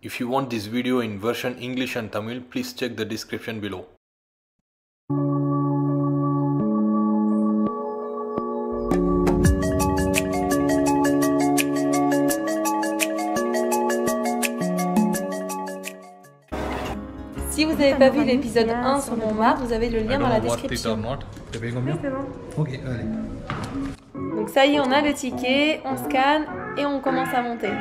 If you want this video in version English and Tamil, please check the description below. Si vous n'avez pas vu l'épisode 1 sur Montmartre, vous avez le lien dans la description. T'as payé combien? Oui, c'est bon. Ok, allez. Donc ça y est, on a le ticket, on scanne et on commence à monter.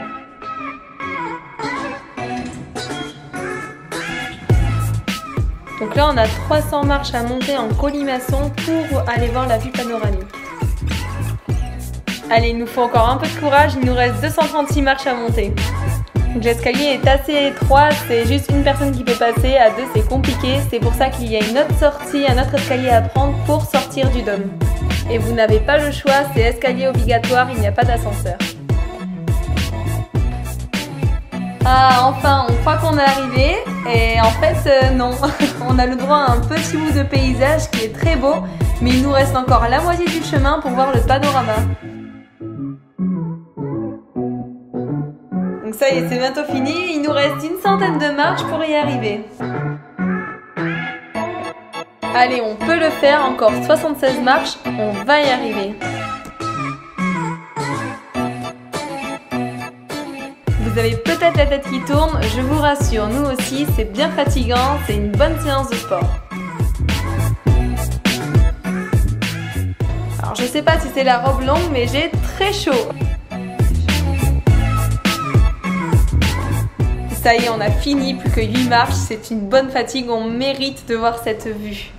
Donc là, on a 300 marches à monter en colimaçon pour aller voir la vue panoramique. Allez, il nous faut encore un peu de courage, il nous reste 236 marches à monter. L'escalier est assez étroit, c'est juste une personne qui peut passer, à deux c'est compliqué, c'est pour ça qu'il y a une autre sortie, un autre escalier à prendre pour sortir du dôme. Et vous n'avez pas le choix, c'est escalier obligatoire, il n'y a pas d'ascenseur. Ah enfin, on croit qu'on est arrivé, et en fait non, on a le droit à un petit bout de paysage qui est très beau, mais il nous reste encore la moitié du chemin pour voir le panorama. Donc ça y est, c'est bientôt fini, il nous reste une centaine de marches pour y arriver. Allez, on peut le faire, encore 76 marches, on va y arriver. Vous avez peut-être la tête qui tourne, je vous rassure, nous aussi, c'est bien fatigant, c'est une bonne séance de sport. Alors je sais pas si c'est la robe longue, mais j'ai très chaud. Ça y est, on a fini, plus que 8 marches, c'est une bonne fatigue, on mérite de voir cette vue.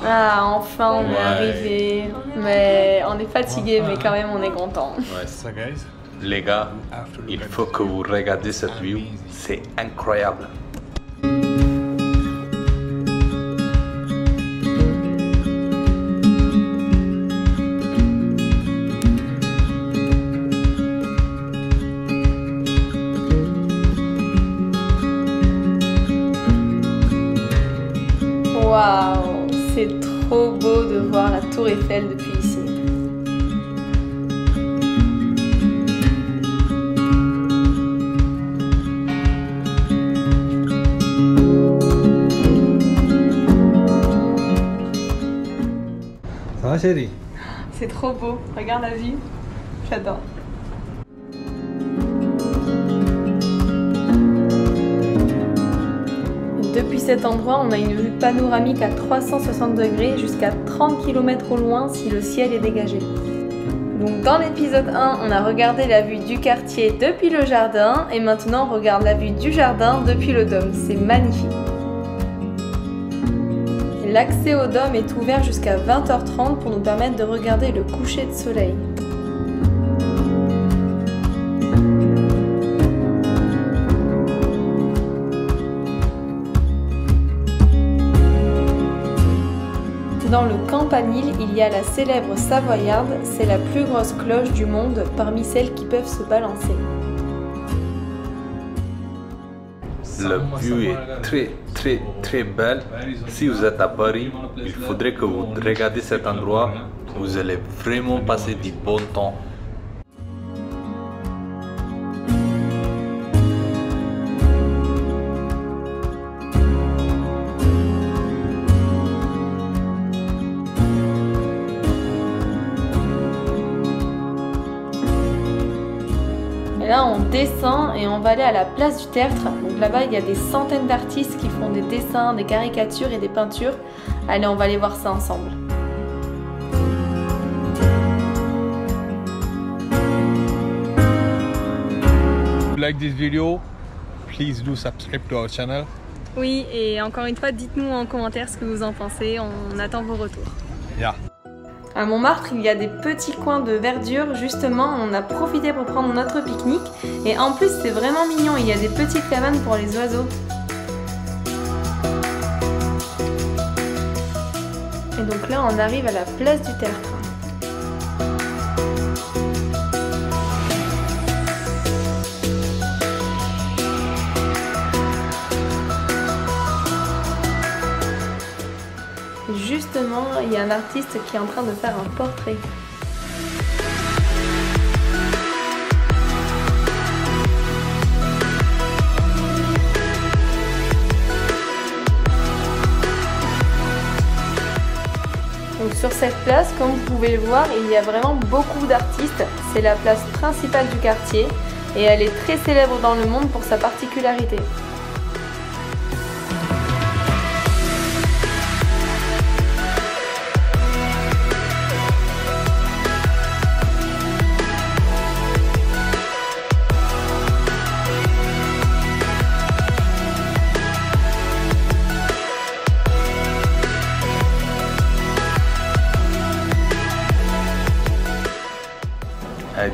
Ah, enfin on est arrivé, mais on est fatigué, mais quand même on est content. Ouais, c'est ça, guys. Les gars, il faut que vous regardiez cette vue, c'est incroyable. Waouh, c'est trop beau de voir la tour Eiffel depuis ici. Ça va chérie? C'est trop beau, regarde la vue, j'adore. Depuis cet endroit, on a une vue panoramique à 360 degrés jusqu'à 30 km au loin si le ciel est dégagé. Donc dans l'épisode 1, on a regardé la vue du quartier depuis le jardin et maintenant on regarde la vue du jardin depuis le dôme. C'est magnifique. L'accès au dôme est ouvert jusqu'à 20h30 pour nous permettre de regarder le coucher de soleil. Dans le campanile, il y a la célèbre savoyarde, c'est la plus grosse cloche du monde parmi celles qui peuvent se balancer. La vue est très belle. Si vous êtes à Paris, il faudrait que vous regardiez cet endroit. Vous allez vraiment passer du bon temps. Et là on descend et on va aller à la place du Tertre. Donc là-bas il y a des centaines d'artistes qui font des dessins, des caricatures et des peintures. Allez, on va aller voir ça ensemble. If you like this video, please do subscribe to our channel. Oui, et encore une fois, dites-nous en commentaire ce que vous en pensez, on attend vos retours. Yeah. À Montmartre, il y a des petits coins de verdure, justement, on a profité pour prendre notre pique-nique. Et en plus, c'est vraiment mignon, il y a des petites cabanes pour les oiseaux. Et donc là, on arrive à la place du Tertre. justement, il y a un artiste qui est en train de faire un portrait. Donc sur cette place, comme vous pouvez le voir, il y a vraiment beaucoup d'artistes. C'est la place principale du quartier et elle est très célèbre dans le monde pour sa particularité.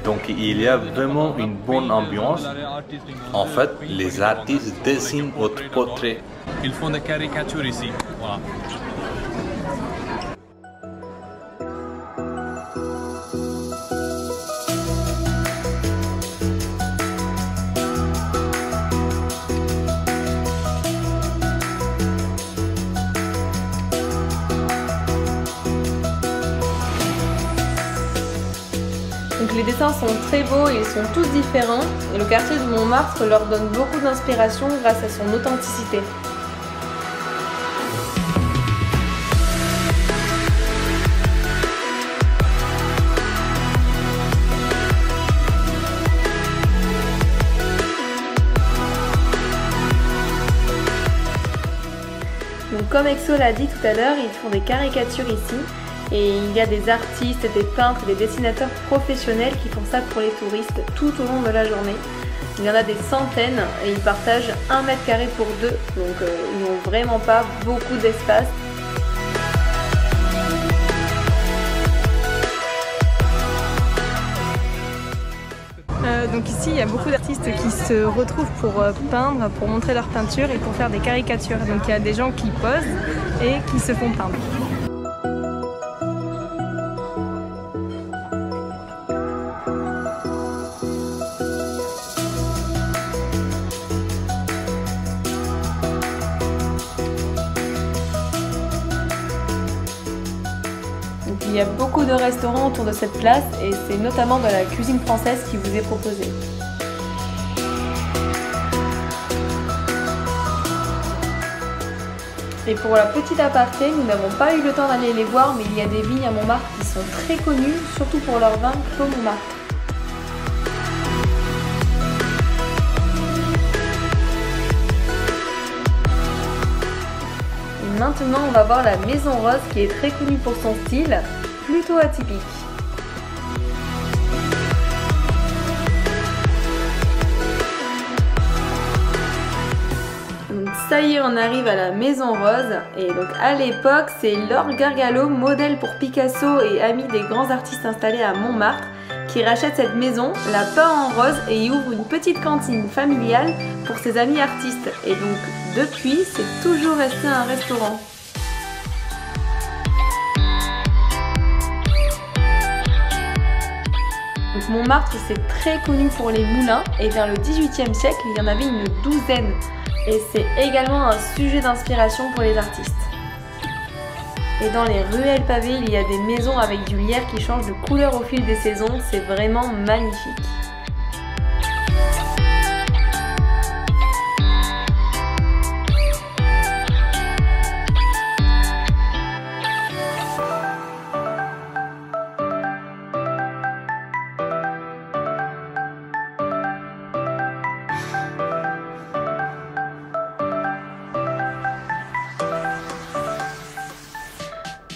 Donc il y a vraiment une bonne ambiance. En fait, les artistes dessinent votre portrait. Ils font des caricatures ici. Voilà. Donc les dessins sont très beaux et ils sont tous différents et le quartier de Montmartre leur donne beaucoup d'inspiration grâce à son authenticité. Donc comme Exo l'a dit tout à l'heure, ils font des caricatures ici. Et il y a des artistes, des peintres, des dessinateurs professionnels qui font ça pour les touristes tout au long de la journée. Il y en a des centaines et ils partagent 1 mètre carré pour 2, donc ils n'ont vraiment pas beaucoup d'espace. Donc ici, il y a beaucoup d'artistes qui se retrouvent pour peindre, pour montrer leur peinture et pour faire des caricatures. Donc il y a des gens qui posent et qui se font peindre. Il y a beaucoup de restaurants autour de cette place et c'est notamment de la cuisine française qui vous est proposée. Et pour la petite aparté, nous n'avons pas eu le temps d'aller les voir, mais il y a des vignes à Montmartre qui sont très connues, surtout pour leur vin Clos Montmartre. Et maintenant, on va voir la Maison Rose qui est très connue pour son style, plutôt atypique. Donc ça y est, on arrive à la Maison Rose et donc à l'époque, c'est Laure Gargallo, modèle pour Picasso et ami des grands artistes installés à Montmartre, qui rachète cette maison, la peint en rose et y ouvre une petite cantine familiale pour ses amis artistes. Et donc depuis, c'est toujours resté un restaurant. Donc Montmartre, c'est très connu pour les moulins et vers le XVIIIe siècle, il y en avait une douzaine. Et c'est également un sujet d'inspiration pour les artistes. Et dans les ruelles pavées, il y a des maisons avec du lierre qui change de couleur au fil des saisons, c'est vraiment magnifique.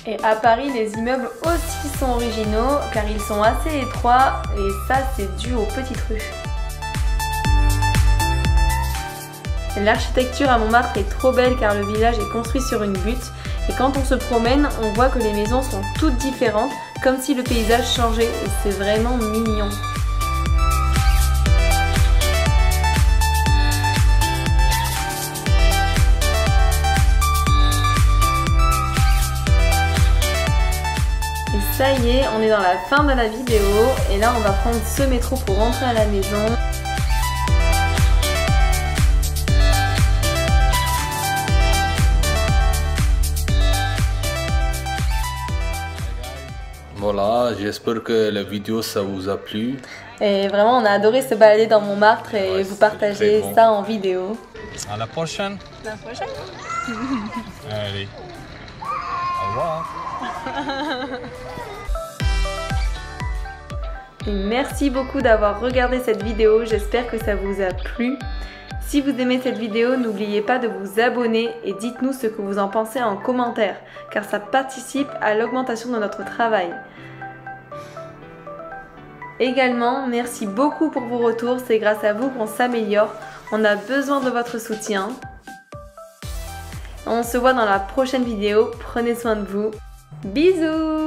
Et à Paris, les immeubles aussi sont originaux car ils sont assez étroits et ça c'est dû aux petites rues. L'architecture à Montmartre est trop belle car le village est construit sur une butte et quand on se promène, on voit que les maisons sont toutes différentes comme si le paysage changeait et c'est vraiment mignon. Ça y est, on est dans la fin de la vidéo et là on va prendre ce métro pour rentrer à la maison. Voilà, j'espère que la vidéo ça vous a plu. Et vraiment, on a adoré se balader dans Montmartre et Ouais, vous partager très bon. ça en vidéo. À la prochaine. À la prochaine. Allez. Au revoir. Et merci beaucoup d'avoir regardé cette vidéo, j'espère que ça vous a plu. Si vous aimez cette vidéo, n'oubliez pas de vous abonner et dites-nous ce que vous en pensez en commentaire, car ça participe à l'augmentation de notre travail. Également, merci beaucoup pour vos retours, c'est grâce à vous qu'on s'améliore. On a besoin de votre soutien. On se voit dans la prochaine vidéo, prenez soin de vous. Bisous!